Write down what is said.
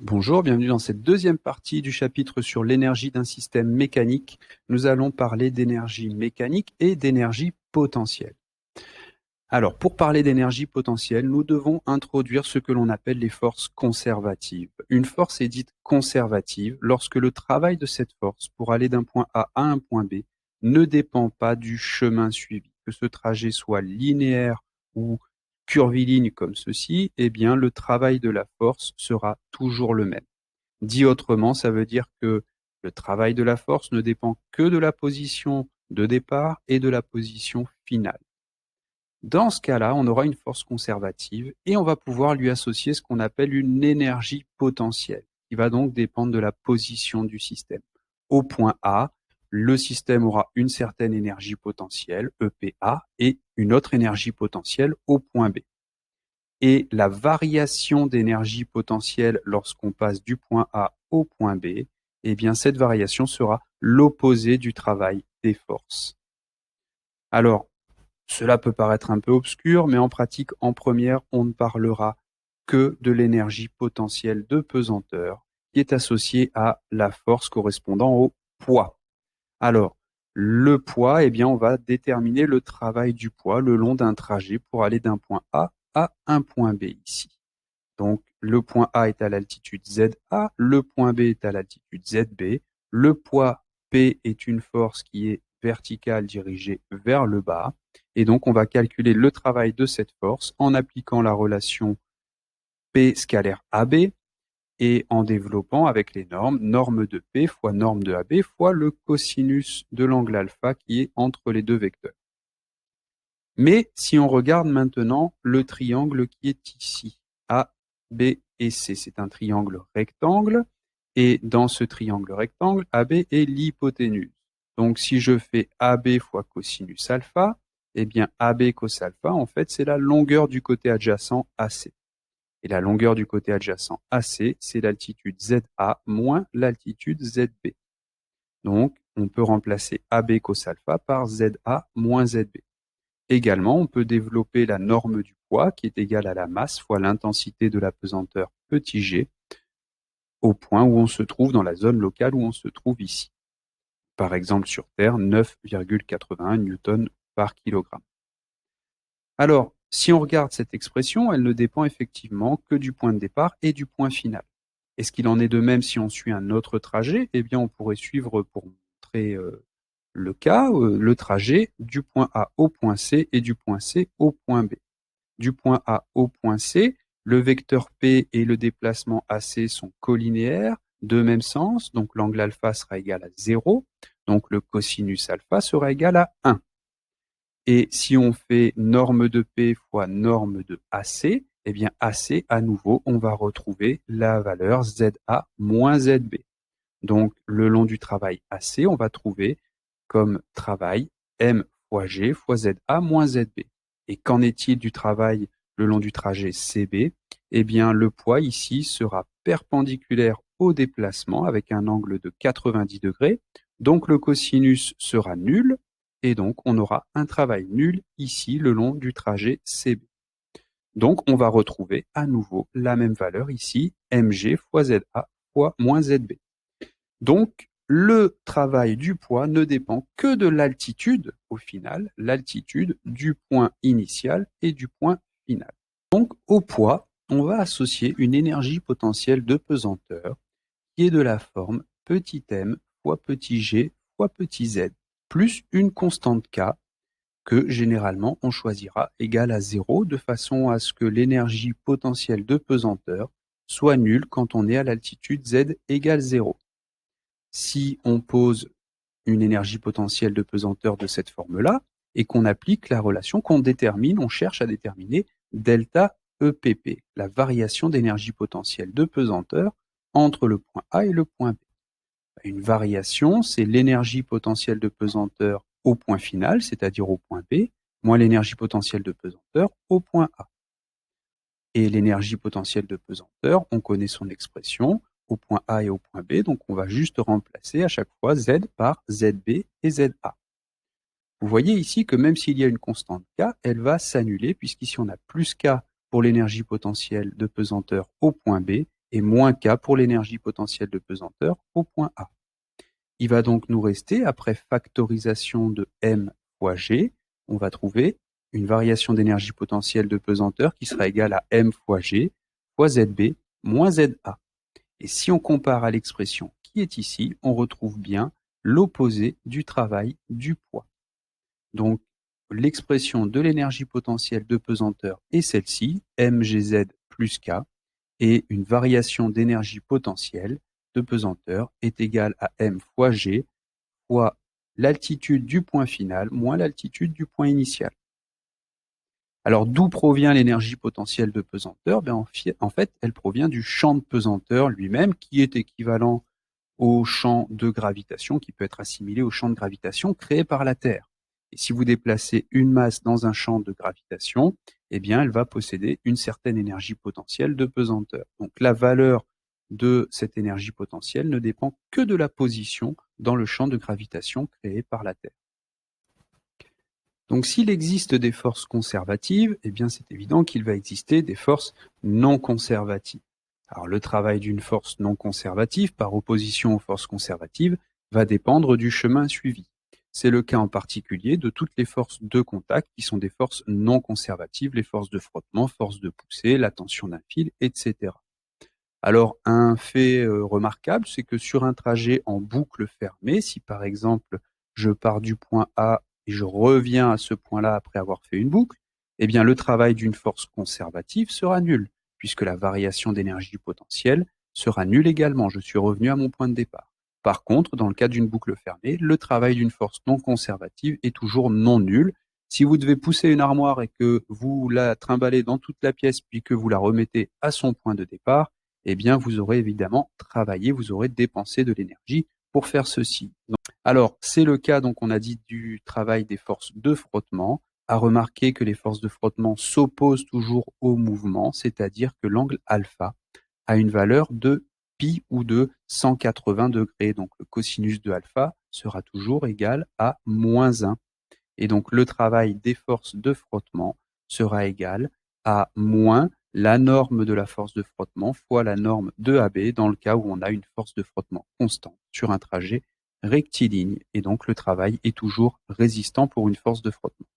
Bonjour, bienvenue dans cette deuxième partie du chapitre sur l'énergie d'un système mécanique. Nous allons parler d'énergie mécanique et d'énergie potentielle. Alors, pour parler d'énergie potentielle, nous devons introduire ce que l'on appelle les forces conservatives. Une force est dite conservative lorsque le travail de cette force pour aller d'un point A à un point B ne dépend pas du chemin suivi. Que ce trajet soit linéaire ou curviligne comme ceci, eh bien, le travail de la force sera toujours le même. Dit autrement, ça veut dire que le travail de la force ne dépend que de la position de départ et de la position finale. Dans ce cas-là, on aura une force conservative et on va pouvoir lui associer ce qu'on appelle une énergie potentielle, qui va donc dépendre de la position du système. Au point A, le système aura une certaine énergie potentielle, EPA, et une autre énergie potentielle au point B. Et la variation d'énergie potentielle lorsqu'on passe du point A au point B, eh bien cette variation sera l'opposé du travail des forces. Alors, cela peut paraître un peu obscur, mais en pratique, en première, on ne parlera que de l'énergie potentielle de pesanteur qui est associée à la force correspondant au poids. Alors, le poids, eh bien, on va déterminer le travail du poids le long d'un trajet pour aller d'un point A à un point B ici. Donc, le point A est à l'altitude ZA, le point B est à l'altitude ZB. Le poids P est une force qui est verticale dirigée vers le bas. Et donc, on va calculer le travail de cette force en appliquant la relation P scalaire AB et en développant avec les normes, norme de P fois norme de AB fois le cosinus de l'angle alpha qui est entre les deux vecteurs. Mais si on regarde maintenant le triangle qui est ici, A, B et C, c'est un triangle rectangle, et dans ce triangle rectangle, AB est l'hypoténuse. Donc si je fais AB fois cosinus alpha, eh bien AB cos alpha, en fait, c'est la longueur du côté adjacent AC. Et la longueur du côté adjacent AC, c'est l'altitude ZA moins l'altitude ZB. Donc, on peut remplacer AB cos alpha par ZA moins ZB. Également, on peut développer la norme du poids qui est égale à la masse fois l'intensité de la pesanteur petit g au point où on se trouve dans la zone locale où on se trouve ici. Par exemple, sur Terre, 9,81 newtons par kilogramme. Alors, si on regarde cette expression, elle ne dépend effectivement que du point de départ et du point final. Est-ce qu'il en est de même si on suit un autre trajet? Eh bien, on pourrait suivre, pour montrer le cas, le trajet du point A au point C et du point C au point B. Du point A au point C, le vecteur P et le déplacement AC sont collinéaires, de même sens, donc l'angle alpha sera égal à 0, donc le cosinus alpha sera égal à 1. Et si on fait norme de P fois norme de AC, eh bien AC, à nouveau, on va retrouver la valeur ZA moins ZB. Donc, le long du travail AC, on va trouver comme travail M fois G fois ZA moins ZB. Et qu'en est-il du travail le long du trajet CB? Eh bien, le poids ici sera perpendiculaire au déplacement avec un angle de 90 degrés. Donc, le cosinus sera nul. Et donc, on aura un travail nul ici le long du trajet CB. Donc, on va retrouver à nouveau la même valeur ici, mg fois ZA fois moins ZB. Donc, le travail du poids ne dépend que de l'altitude, au final, l'altitude du point initial et du point final. Donc, au poids, on va associer une énergie potentielle de pesanteur qui est de la forme petit m fois petit g fois petit z, plus une constante k que généralement on choisira égale à 0 de façon à ce que l'énergie potentielle de pesanteur soit nulle quand on est à l'altitude z égale 0. Si on pose une énergie potentielle de pesanteur de cette forme-là et qu'on applique la relation qu'on détermine, on cherche à déterminer delta EPP, la variation d'énergie potentielle de pesanteur entre le point A et le point B. Une variation, c'est l'énergie potentielle de pesanteur au point final, c'est-à-dire au point B, moins l'énergie potentielle de pesanteur au point A. Et l'énergie potentielle de pesanteur, on connaît son expression au point A et au point B, donc on va juste remplacer à chaque fois Z par ZB et ZA. Vous voyez ici que même s'il y a une constante K, elle va s'annuler puisqu'ici on a plus K pour l'énergie potentielle de pesanteur au point B et moins K pour l'énergie potentielle de pesanteur au point A. Il va donc nous rester, après factorisation de M fois G, on va trouver une variation d'énergie potentielle de pesanteur qui sera égale à M fois G fois ZB moins ZA. Et si on compare à l'expression qui est ici, on retrouve bien l'opposé du travail du poids. Donc, l'expression de l'énergie potentielle de pesanteur est celle-ci, mgz plus K, et une variation d'énergie potentielle de pesanteur est égale à m fois g fois l'altitude du point final moins l'altitude du point initial. Alors, d'où provient l'énergie potentielle de pesanteur? En fait, elle provient du champ de pesanteur lui-même, qui est équivalent au champ de gravitation, qui peut être assimilé au champ de gravitation créé par la Terre. Et si vous déplacez une masse dans un champ de gravitation, eh bien, elle va posséder une certaine énergie potentielle de pesanteur. Donc, la valeur de cette énergie potentielle ne dépend que de la position dans le champ de gravitation créé par la Terre. Donc, s'il existe des forces conservatives, eh bien, c'est évident qu'il va exister des forces non conservatives. Alors, le travail d'une force non conservative, par opposition aux forces conservatives, va dépendre du chemin suivi. C'est le cas en particulier de toutes les forces de contact qui sont des forces non conservatives, les forces de frottement, forces de poussée, la tension d'un fil, etc. Alors, un fait remarquable, c'est que sur un trajet en boucle fermée, si par exemple je pars du point A et je reviens à ce point-là après avoir fait une boucle, eh bien le travail d'une force conservative sera nul, puisque la variation d'énergie potentielle sera nulle également. Je suis revenu à mon point de départ. Par contre, dans le cas d'une boucle fermée, le travail d'une force non conservative est toujours non nul. Si vous devez pousser une armoire et que vous la trimballez dans toute la pièce, puis que vous la remettez à son point de départ, eh bien, vous aurez évidemment travaillé, vous aurez dépensé de l'énergie pour faire ceci. Alors, c'est le cas, donc, on a dit, du travail des forces de frottement. À remarquer que les forces de frottement s'opposent toujours au mouvement, c'est-à-dire que l'angle alpha a une valeur de pi ou de 180 degrés. Donc, le cosinus de alpha sera toujours égal à moins 1. Et donc, le travail des forces de frottement sera égal à moins la norme de la force de frottement fois la norme de AB dans le cas où on a une force de frottement constante sur un trajet rectiligne. Et donc, le travail est toujours résistant pour une force de frottement.